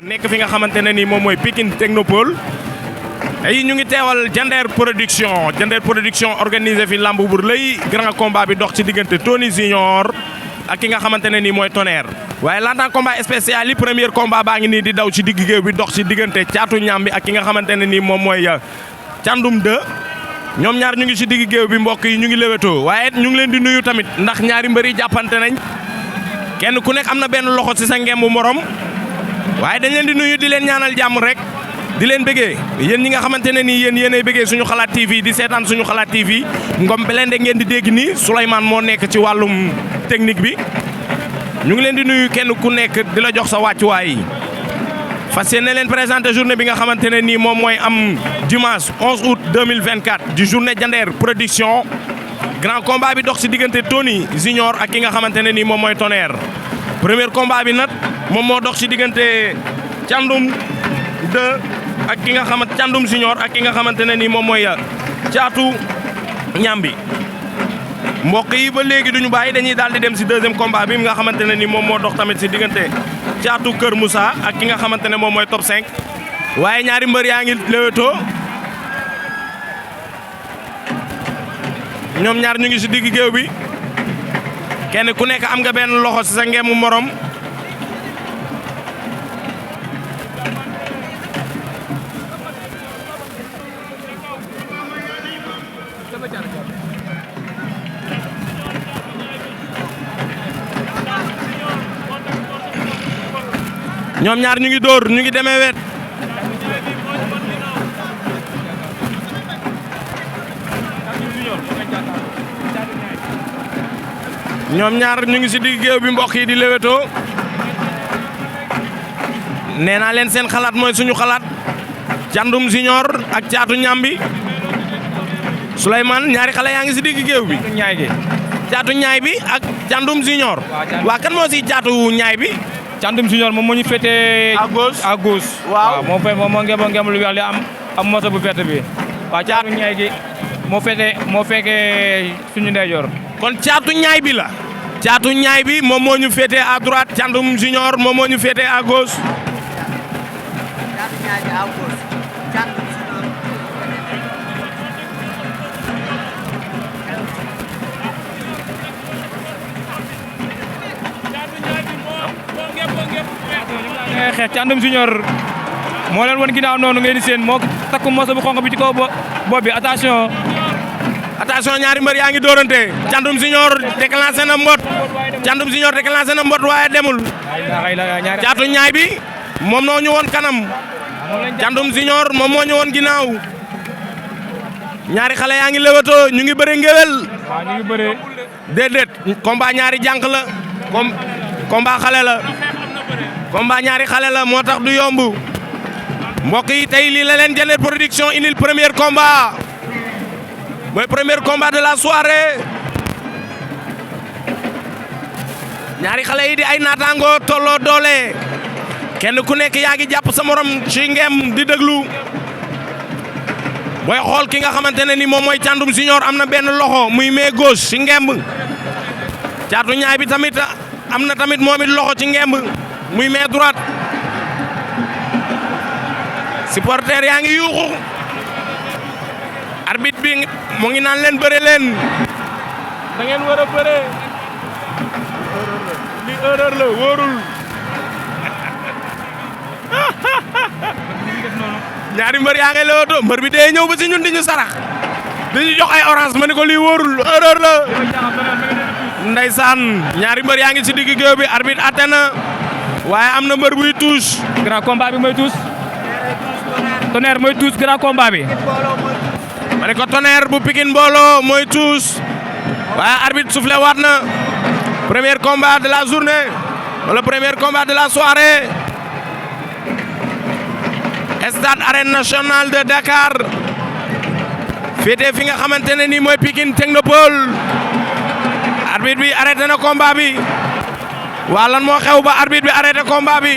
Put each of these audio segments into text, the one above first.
nekk fi nga xamante ne nii moom mooy Pikine Technopole tey ñu ngi teewal Diender production organisé fi lamb bu lay grand combat bi dox ci diggante Tony Junior ak ki nga xamante ne nii mooy Tonnerre waaye laata combat spécial yi premier combat baa ngi nii di daw ci digg géew bi dox ci diggante Caatu Ñambi ak ki nga xamante ne nii moom mooy Thiandoum 2 ñoom ñaar ñu ngi ci digg géew bi mbokk yi ñu ngi léwétoo waaye ñu ngi leen di nuyu tamit ndax ñaari mbër yi jàppante nañ kenn ku nekk am na benn loxo ci sa ngembu morom waaye dañ leen di nuyu di leen ñaanal jàmm rek di leen bëggee yéen ñi nga xamante ne nii yéenay bëggee suñu xalaat TV di seetaan suñu xalaat TV Ngom Blindé ngeen di dégg nii Souleymane moo nekk ci wàllum technique bi ñu ngi leen di nuyu kenn ku nekk di la jox sa wàccuwaay fas yéene leen présenté journée bi nga xamante ne nii moom mooy am dimanche 11 août 2024 di journée Diender production grand combat bi dox ci diggante Tony Junior ak ki nga xamante ne nii moom mooy Tonnerre premier combat bi nag moom moo dox ci diggante Thiandoum 2 ak ki nga xamante Thiandoum Junior ak ki nga xamante ne nii moom mooy Caatu Ñambi mbokk yi ba léegi duñu bàyyi dañuy daal di dem ci deuxième combat bi nga xamante ne nii moom moo dox tamit ci diggante Caatu Kër Moussa ak ki nga xamante ne moom mooy top 5 waaye ñaari mbër yaa ngi léwétoo ñoom ñaar ñu ngi ci digg géew bi kenn ku nekk am nga benn loxo ci sa ngemu morom ñoom ñaar ñu ngi dóor ñu ngi demee wet ñoom ñaar ñu ngi ci digg géew bi mbokk yi di léwétoo nee naa leen seen xalaat mooy suñu xalaat Thiandoum Junior ak Caatu Ñambi Souleymane ñaari xale yaa ngi ci digg géew bi Caatu Ñaay bi ak Thiandoum Junior waa kan moo ci Caatu Ñaay bi Thiandoum Junior moom moo ñu féetee à gauche waaw moo ngem lu weex li am moto bu verte bi waaw Caatu Ñaay gi moo fekkee suñu ndeyjoor kon Caatu Ñaay bi la Caatu Ñaay bi moom moo ñu féetee à droite Thiandoum Junior moom moo ñu féetee à gauche xeex Thiandoum Junior moo leen won ginnaaw noonu ngeen di seen moo takku moso bu xonq bi ci kaw bopp bi attention ñaari mbër yaa ngi dóorante Thiandoum Junior déclenché na mbot Thiandoum Junior déclenché na mbot waaye demul Caatu Ñaay bi moom noo ñu woon kanam Thiandoum Junior moom moo ñu woon ginnaaw ñaari xale yaa ngi lewatoo ñu ngi bëre ngewel waaw ñu ngi bëre déedéet combat ñaari jànq la combat xale la combat ñaari xale la moo tax du yomb mbokk yi tey lii la leen Diender production indil premier combat mooy premier combat de la soirée ñaari xale yi di ay naataango tolloo doole kenn ku nekk yaa ngi jàpp sa morom ci ngem di déglu booy xool ki nga xamante ne ni moom mooy Thiandoum Junior am na benn loxo muy main gauche ci ngemb Caatu Ñaay bi tamit am na tamit moom it loxo ci ngemb muy main droite supporter yaa ngi yuuxu arbitre bi mu ngi naan leen bëre leen da ngeen war a bëre li erreur la wóorul ñaari mbër yaa ngi leewtoo mbër bi dee ñëw ba si ñun di ñu sarax di ñu jox ay orange ma ni ko lii wóorul erreur la ndeysaan ñaari mbër yaa ngi si digg géew bi arbitre atte na waaye am na mbër buy touche grand combat bi mooy touche Tonnerre mooy touche grand combat bi ma ne ko Tonnerre bu Pikine mbooloo mooy touche waaye arbitre soufflé waat na premier combat de la journée wala premier combat de la soirée stade arène nationale de Dakar féete fi nga xamante ne nii mooy Pikine Technopole arbitre bi arrêté na combat bi waa lan moo xew ba arbitre bi arrêté combat bi.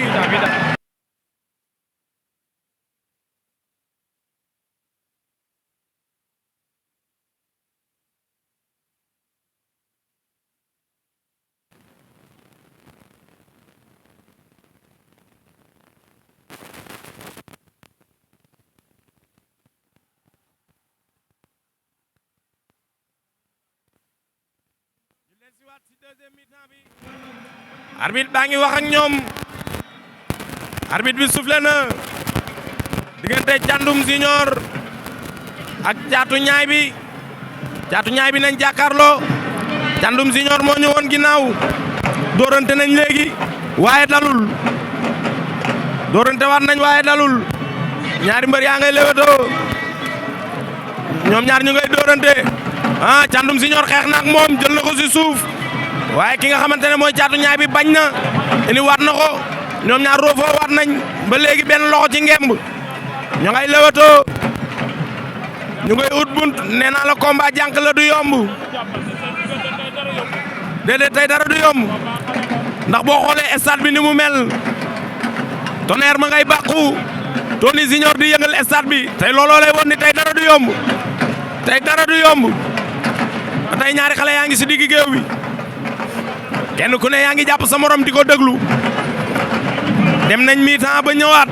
arbitre baa ngi wax ak ñoom arbitre bi soufflé na diggante Thiandoum Junior ak Thiatou Ñaay bi nañ jàkkaarloo Thiandoum Junior moo ñu woon ginnaaw dóorante nañ léegi waaye dalul dóorante waat nañ waaye dalul ñaari mbër yaa ngay lewetoo ñoom ñaar ñu ngay dóorante Thiandoum Junior xeex na ak moom jël na ko ci suuf waaye ki nga xamante ne mooy Thiatou Ñaay bi bañ na indi waat na ko ñoom ñaar roofoo waat nañ ba léegi benn loxo ci ngemb ñu ngay lewatoo ñu ngay ut bunt nee naa la combat jànk la du yomb déedéet tey dara du yomb ndax boo xoolee stade bi ni mu mel Tonnerre ma ngay bàqu Tony Junior di yëngal stade bi tey looloo lay won ni tey dara du yomb ba tey ñaari xale yaa ngi si diggi géew bi kenn ku ne yaa ngi jàpp sa morom di ko déglu dem nañ mi-temps ba ñëwaat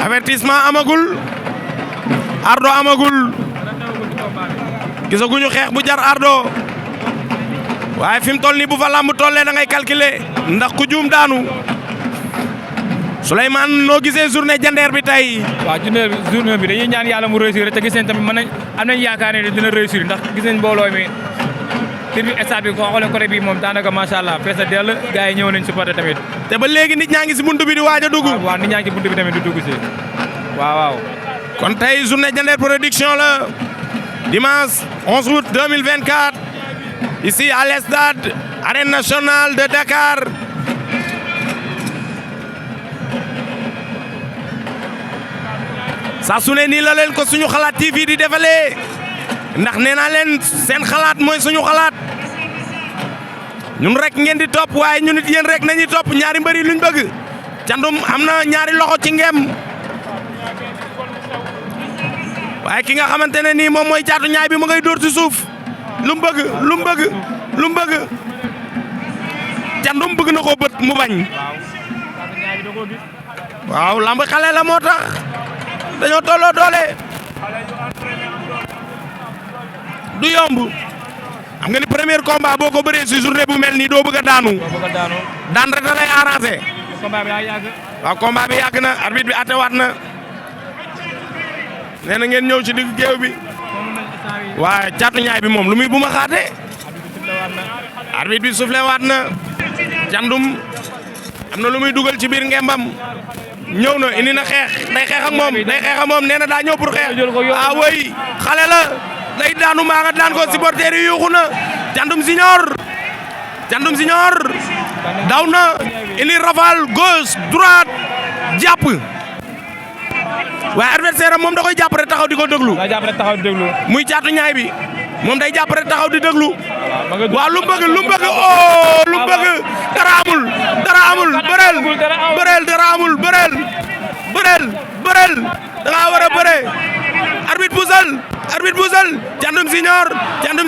avertissement amagul ardo amagul gisaguñu xeex bu jar ardo waaye fi mu toll nii bu fa làmb tollee da ngay calculer ndax ku juum daanu Souleymane noo gisee journée jandeer bi tey. waaw journée bi dañuy ñaan yàlla mu réussir te gis nañ tamit mën nañ am nañ yaakaar ne dina réussir ndax gis nañ mbooloo mi tur bi stade bi ko xoolee côté bi moom daanaka macha allah fees a dell gars yi ñëw nañ supporter tamit. te ba léegi nit ñaa ngi si buntu bi di waaj a dugg. waaw nit ñaa ngi si buntu bi tamit di dugg si waaw. kon tey journée jandeer production la dimanche 11 août 2024 ici à l'Estade Arène Nationale de Dakar. saa su ne nii la leen ko suñu xalaat TV di defalee ndax nee naa leen seen xalaat mooy suñu xalaat ñun rek ngeen di topp waaye ñun it yéen rek nañuy topp ñaari mbër yi luñ bëgg. Thiandoum am na ñaari loxo ci ngem waaye ki nga xamante ne nii moom mooy Thiatou Ñaay bi mu ngay dóor ci suuf lu mu bëgg Thiandoum bëgg na ko bët mu bañ. waaw lamb xale la moo tax. dañoo tolloo doole du yomb xam nga ni premier combat boo ko bëree si journée bu mel nii doo bëgg a daanu daan rek da lay arrangé. combat bi daa yàgg. waaw combat bi yàgg na arbitre bi attewaat na nee na ngeen ñëw ci digg géew bi waaye Thiatou Ñaay bi moom lu muy bu ma xaatee arbitre bi soufflé waat na Thiandoum am na lu muy dugal ci biir ngembam. ñëw na indi na xeex day xeex ak moom nee na daa ñëw pour xeex ah way xale la day daanu maa nga daan ko supporter yi yuuxu na Thiandoum Junior daw na indi rafal gauche droite jàpp waaye adversaire am moom da koy jàpp rek taxaw di ko déglu muy Thiatou Ñaay bi moom day jàpp rek taxaw di déglu waaw lu mu bëgg oh lu mu bëgg dara amul bëreel dara amul bëreel da ngaa war a bëre arbitre busal Thiandoum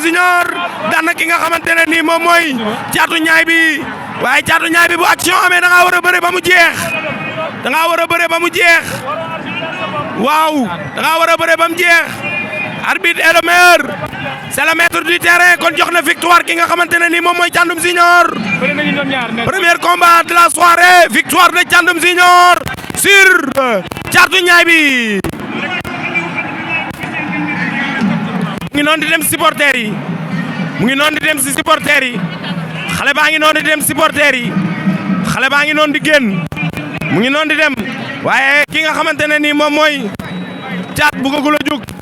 Junior daan na ki nga xamante ne nii moom mooy Thiatou Ñaay bi waaye Thiatou Ñaay bi bu action amee da ngaa war a bëre ba mu jeex waaw da ngaa war a bëre ba mu jeex arbitre est le meilleur c'est le maître du terrain kon jox na victoire ki nga xamante ne nii moom mooy Thiandoum Junior. premier combat de la soirée victoire de Thiandoum Junior sur Thiatou Ñaay bi. mu ngi noonu di dem supporters yi xale baa ngi noonu di dem supporters yi xale baa ngi noonu di génn mu ngi noonu di dem waaye ki nga xamante ne nii moom mooy Thiat bëggagul a jóg.